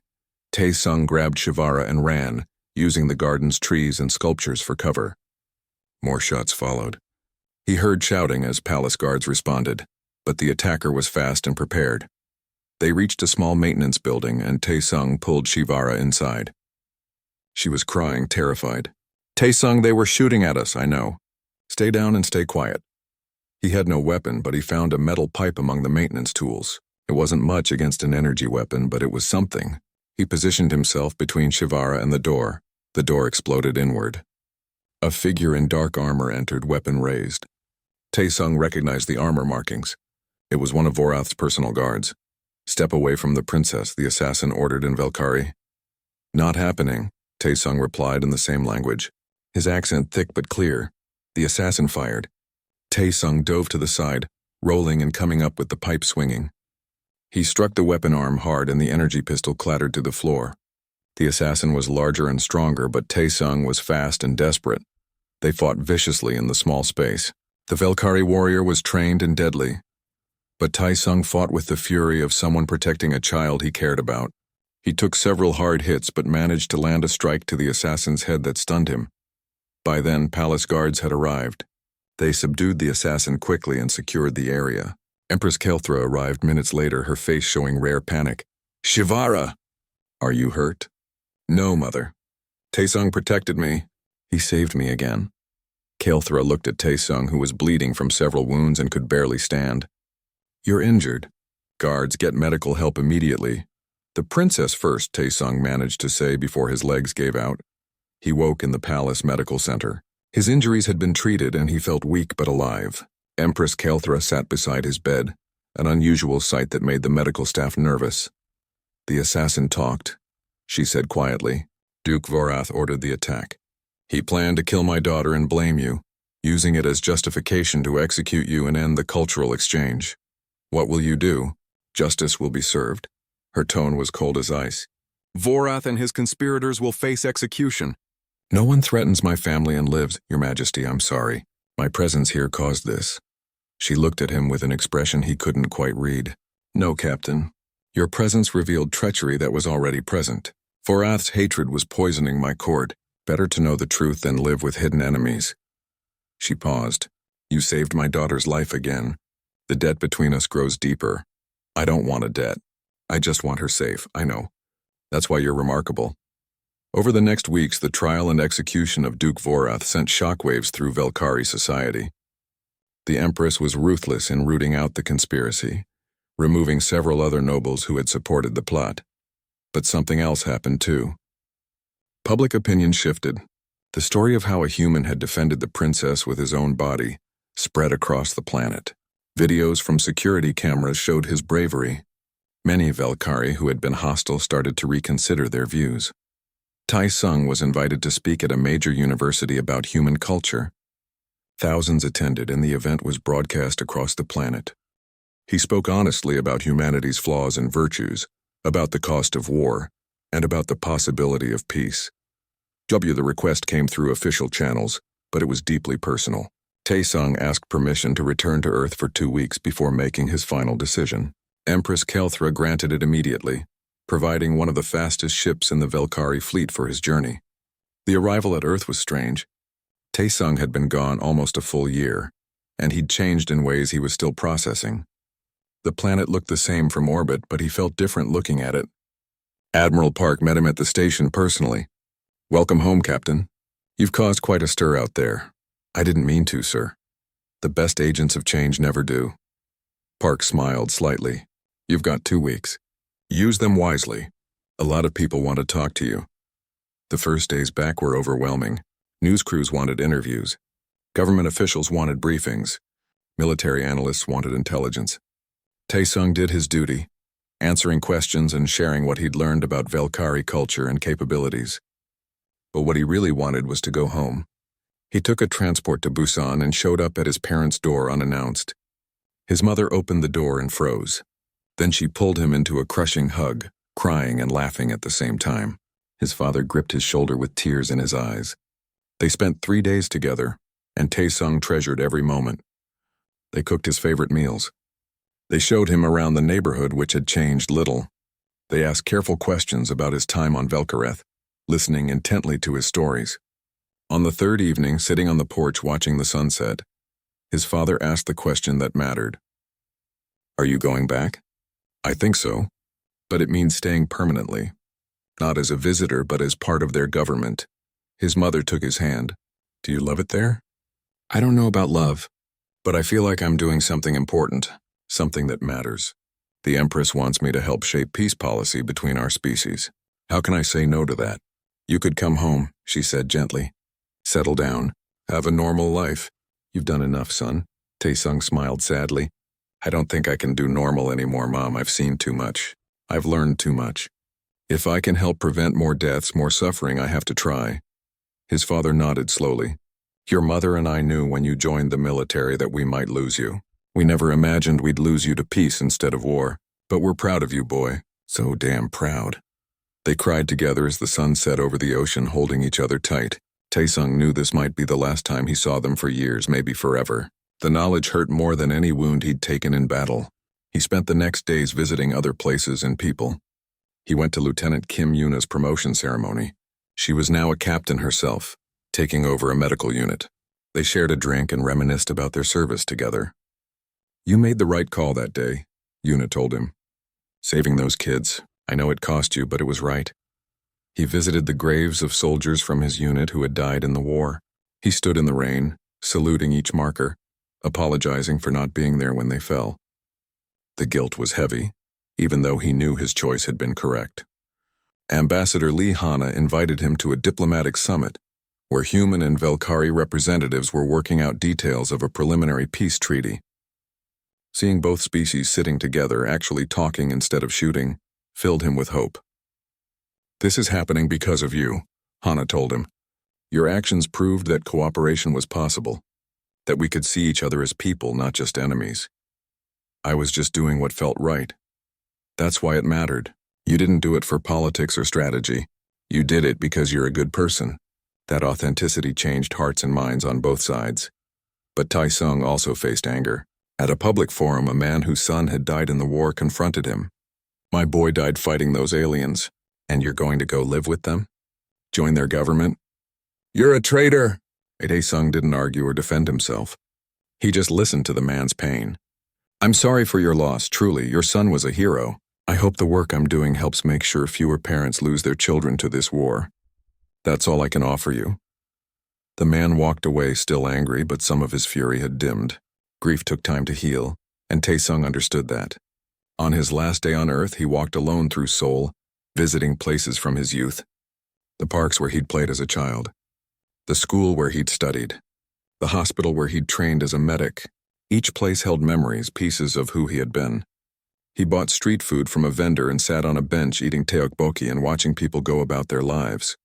Tae-sung grabbed Shivara and ran, using the garden's trees and sculptures for cover. More shots followed. He heard shouting as palace guards responded, but the attacker was fast and prepared. They reached a small maintenance building and Tae-sung pulled Shivara inside. She was crying, terrified. "Tae-sung, they were shooting at us, I know. Stay down and stay quiet." He had no weapon, but he found a metal pipe among the maintenance tools. It wasn't much against an energy weapon, but it was something. He positioned himself between Shivara and the door. The door exploded inward. A figure in dark armor entered, weapon raised. Tae-sung recognized the armor markings. It was one of Vorath's personal guards. "Step away from the princess," the assassin ordered in Velkari. "Not happening," Tae-sung replied in the same language. His accent thick but clear. The assassin fired. Tae-sung dove to the side, rolling and coming up with the pipe swinging. He struck the weapon arm hard and the energy pistol clattered to the floor. The assassin was larger and stronger, but Tae-sung was fast and desperate. They fought viciously in the small space. The Velkari warrior was trained and deadly, but Tae-sung fought with the fury of someone protecting a child he cared about. He took several hard hits but managed to land a strike to the assassin's head that stunned him. By then, palace guards had arrived. They subdued the assassin quickly and secured the area. Empress Kelthra arrived minutes later, her face showing rare panic. "Shivara! Are you hurt?" "No, mother. Tae-sung protected me. He saved me again." Kelthra looked at Tae-sung, who was bleeding from several wounds and could barely stand. "You're injured. Guards, get medical help immediately." "The princess first," Tae-sung managed to say before his legs gave out. He woke in the palace medical center. His injuries had been treated and he felt weak but alive. Empress Kelthra sat beside his bed, an unusual sight that made the medical staff nervous. "The assassin talked," she said quietly. "Duke Vorath ordered the attack. He planned to kill my daughter and blame you, using it as justification to execute you and end the cultural exchange. What will you do? Justice will be served." Her tone was cold as ice. "Vorath and his conspirators will face execution." "No one threatens my family and lives, Your Majesty, I'm sorry. My presence here caused this." She looked at him with an expression he couldn't quite read. "No, Captain. Your presence revealed treachery that was already present. Vorath's hatred was poisoning my court. Better to know the truth than live with hidden enemies." She paused. "You saved my daughter's life again. The debt between us grows deeper. I don't want a debt. I just want her safe, I know. That's why you're remarkable." Over the next weeks, the trial and execution of Duke Vorath sent shockwaves through Velkari society. The Empress was ruthless in rooting out the conspiracy, removing several other nobles who had supported the plot. But something else happened too. Public opinion shifted. The story of how a human had defended the princess with his own body spread across the planet. Videos from security cameras showed his bravery. Many Velkari who had been hostile started to reconsider their views. Tae-sung was invited to speak at a major university about human culture. Thousands attended and the event was broadcast across the planet. He spoke honestly about humanity's flaws and virtues, about the cost of war, and about the possibility of peace. The request came through official channels, but it was deeply personal. Tae-sung asked permission to return to Earth for 2 weeks before making his final decision. Empress Kelthra granted it immediately, providing one of the fastest ships in the Velkari fleet for his journey. The arrival at Earth was strange. Tae-sung had been gone almost a full year, and he'd changed in ways he was still processing. The planet looked the same from orbit, but he felt different looking at it. Admiral Park met him at the station personally. "Welcome home, Captain. You've caused quite a stir out there." "I didn't mean to, sir. The best agents of change never do." Park smiled slightly. "You've got 2 weeks. Use them wisely. A lot of people want to talk to you. The first days back were overwhelming. News crews wanted interviews. Government officials wanted briefings. Military analysts wanted intelligence. Taesung did his duty, answering questions and sharing what he'd learned about Velkari culture and capabilities. But what he really wanted was to go home. He took a transport to Busan and showed up at his parents' door unannounced. His mother opened the door and froze. Then she pulled him into a crushing hug, crying and laughing at the same time. His father gripped his shoulder with tears in his eyes. They spent 3 days together, and Taesung treasured every moment. They cooked his favorite meals. They showed him around the neighborhood, which had changed little. They asked careful questions about his time on Velkareth, listening intently to his stories. On the third evening, sitting on the porch watching the sunset, his father asked the question that mattered. "Are you going back?" "I think so, but it means staying permanently. Not as a visitor, but as part of their government." His mother took his hand. "Do you love it there?" "I don't know about love, but I feel like I'm doing something important, something that matters. The Empress wants me to help shape peace policy between our species. How can I say no to that?" "You could come home," she said gently. "Settle down. Have a normal life. You've done enough, son." Taesung smiled sadly. "I don't think I can do normal anymore, Mom. I've seen too much. I've learned too much. If I can help prevent more deaths, more suffering, I have to try." His father nodded slowly. "Your mother and I knew when you joined the military that we might lose you. We never imagined we'd lose you to peace instead of war. But we're proud of you, boy. So damn proud." They cried together as the sun set over the ocean, holding each other tight. Taesung knew this might be the last time he saw them for years, maybe forever. The knowledge hurt more than any wound he'd taken in battle. He spent the next days visiting other places and people. He went to Lieutenant Kim Yuna's promotion ceremony. She was now a captain herself, taking over a medical unit. They shared a drink and reminisced about their service together. "You made the right call that day," Yuna told him. "Saving those kids. I know it cost you, but it was right." He visited the graves of soldiers from his unit who had died in the war. He stood in the rain, saluting each marker, apologizing for not being there when they fell. The guilt was heavy, even though he knew his choice had been correct. Ambassador Lee Hana invited him to a diplomatic summit, where human and Velkari representatives were working out details of a preliminary peace treaty. Seeing both species sitting together, actually talking instead of shooting, filled him with hope. "This is happening because of you," Hana told him. "Your actions proved that cooperation was possible, that we could see each other as people, not just enemies. I was just doing what felt right. That's why it mattered. You didn't do it for politics or strategy. You did it because you're a good person." That authenticity changed hearts and minds on both sides. But Taesung also faced anger. At a public forum, a man whose son had died in the war confronted him. "My boy died fighting those aliens, and you're going to go live with them? Join their government? You're a traitor!" Taesung didn't argue or defend himself. He just listened to the man's pain. "I'm sorry for your loss, truly. Your son was a hero. I hope the work I'm doing helps make sure fewer parents lose their children to this war. That's all I can offer you." The man walked away, still angry, but some of his fury had dimmed. Grief took time to heal, and Taesung understood that. On his last day on Earth, he walked alone through Seoul, visiting places from his youth. The parks where he'd played as a child. The school where he'd studied. The hospital where he'd trained as a medic. Each place held memories, pieces of who he had been. He bought street food from a vendor and sat on a bench eating tteokbokki and watching people go about their lives.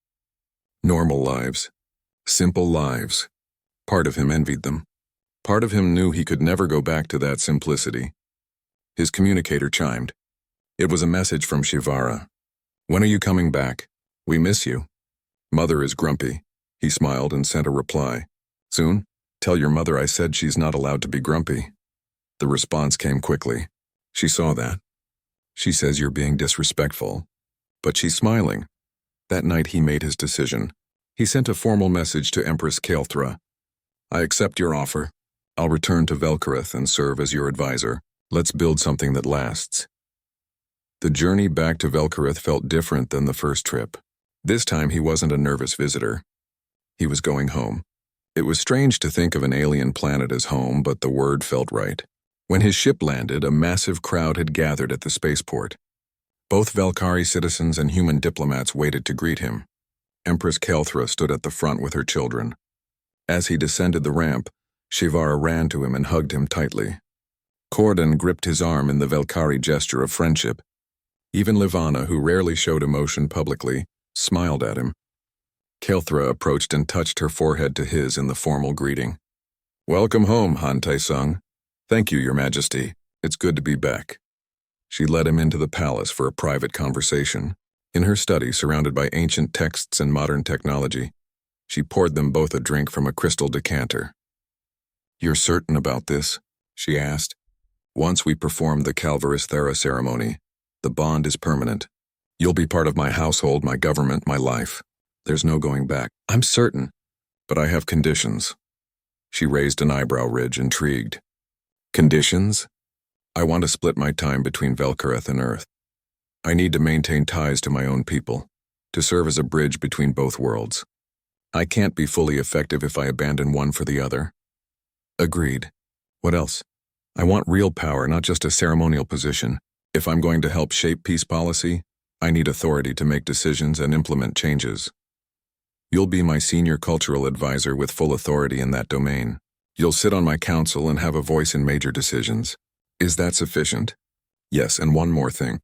Normal lives. Simple lives. Part of him envied them. Part of him knew he could never go back to that simplicity. His communicator chimed. It was a message from Shivara. "When are you coming back? We miss you." "Mother is grumpy." He smiled and sent a reply. "Soon? Tell your mother I said she's not allowed to be grumpy." The response came quickly. "She saw that. She says you're being disrespectful." But she's smiling. That night he made his decision. He sent a formal message to Empress Kael'thra. "I accept your offer. I'll return to Velkareth and serve as your advisor. Let's build something that lasts." The journey back to Velkareth felt different than the first trip. This time he wasn't a nervous visitor. He was going home. It was strange to think of an alien planet as home, but the word felt right. When his ship landed, a massive crowd had gathered at the spaceport. Both Velkhari citizens and human diplomats waited to greet him. Empress Kelthra stood at the front with her children. As he descended the ramp, Shivara ran to him and hugged him tightly. Corden gripped his arm in the Velkhari gesture of friendship. Even Livana, who rarely showed emotion publicly, smiled at him. Kelthra approached and touched her forehead to his in the formal greeting. "Welcome home, Han Taesung. Thank you, Your Majesty. It's good to be back." She led him into the palace for a private conversation. In her study, surrounded by ancient texts and modern technology, she poured them both a drink from a crystal decanter. "You're certain about this?" she asked. "Once we perform the Calvaris Thera ceremony, the bond is permanent. You'll be part of my household, my government, my life. There's no going back." "I'm certain." "But I have conditions." She raised an eyebrow ridge, intrigued. "Conditions? I want to split my time between Velkareth and Earth. I need to maintain ties to my own people, to serve as a bridge between both worlds. I can't be fully effective if I abandon one for the other." "Agreed. What else?" "I want real power, not just a ceremonial position. If I'm going to help shape peace policy, I need authority to make decisions and implement changes. You'll be my senior cultural advisor with full authority in that domain. You'll sit on my council and have a voice in major decisions. Is that sufficient?" "Yes, and one more thing.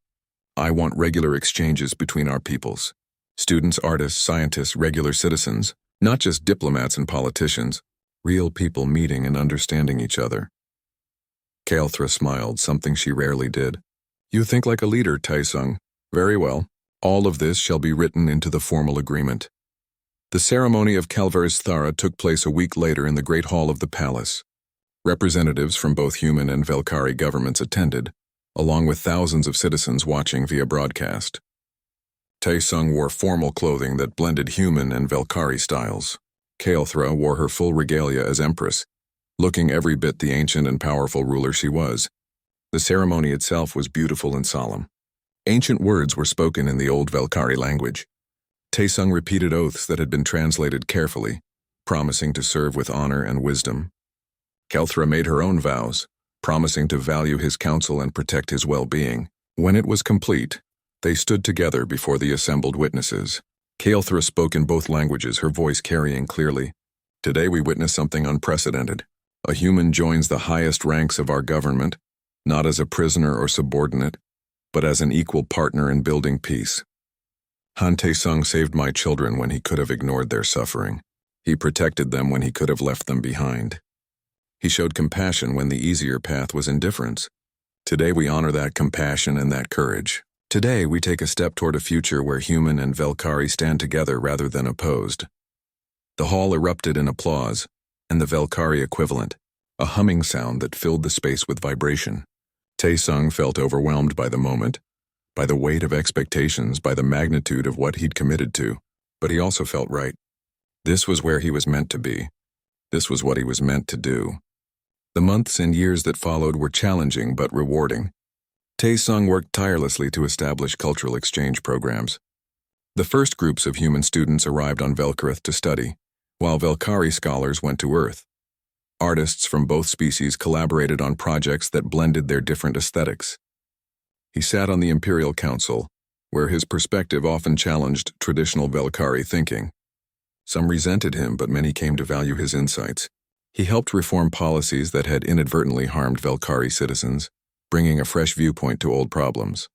I want regular exchanges between our peoples. Students, artists, scientists, regular citizens, not just diplomats and politicians, real people meeting and understanding each other." Kelthra smiled, something she rarely did. "You think like a leader, Taesung. Very well. All of this shall be written into the formal agreement." The ceremony of Calvaris Thara took place a week later in the Great Hall of the palace. Representatives from both human and Velkhari governments attended, along with thousands of citizens watching via broadcast. Taesung wore formal clothing that blended human and Velkhari styles. Kelthra wore her full regalia as empress, looking every bit the ancient and powerful ruler she was. The ceremony itself was beautiful and solemn. Ancient words were spoken in the old Velkhari language. Taesung repeated oaths that had been translated carefully, promising to serve with honor and wisdom. Kelthra made her own vows, promising to value his counsel and protect his well-being. When it was complete, they stood together before the assembled witnesses. Kelthra spoke in both languages, her voice carrying clearly. "Today we witness something unprecedented. A human joins the highest ranks of our government, not as a prisoner or subordinate, but as an equal partner in building peace. Han Taesung saved my children when he could have ignored their suffering. He protected them when he could have left them behind. He showed compassion when the easier path was indifference. Today we honor that compassion and that courage. Today we take a step toward a future where human and Velkhari stand together rather than opposed." The hall erupted in applause, and the Velkhari equivalent, a humming sound that filled the space with vibration. Taesung felt overwhelmed by the moment, by the weight of expectations, by the magnitude of what he'd committed to, but he also felt right. This was where he was meant to be. This was what he was meant to do. The months and years that followed were challenging but rewarding. Taesung worked tirelessly to establish cultural exchange programs. The first groups of human students arrived on Velkareth to study, while Velkhari scholars went to Earth. Artists from both species collaborated on projects that blended their different aesthetics. He sat on the Imperial Council, where his perspective often challenged traditional Velkhari thinking. Some resented him, but many came to value his insights. He helped reform policies that had inadvertently harmed Velkhari citizens, bringing a fresh viewpoint to old problems.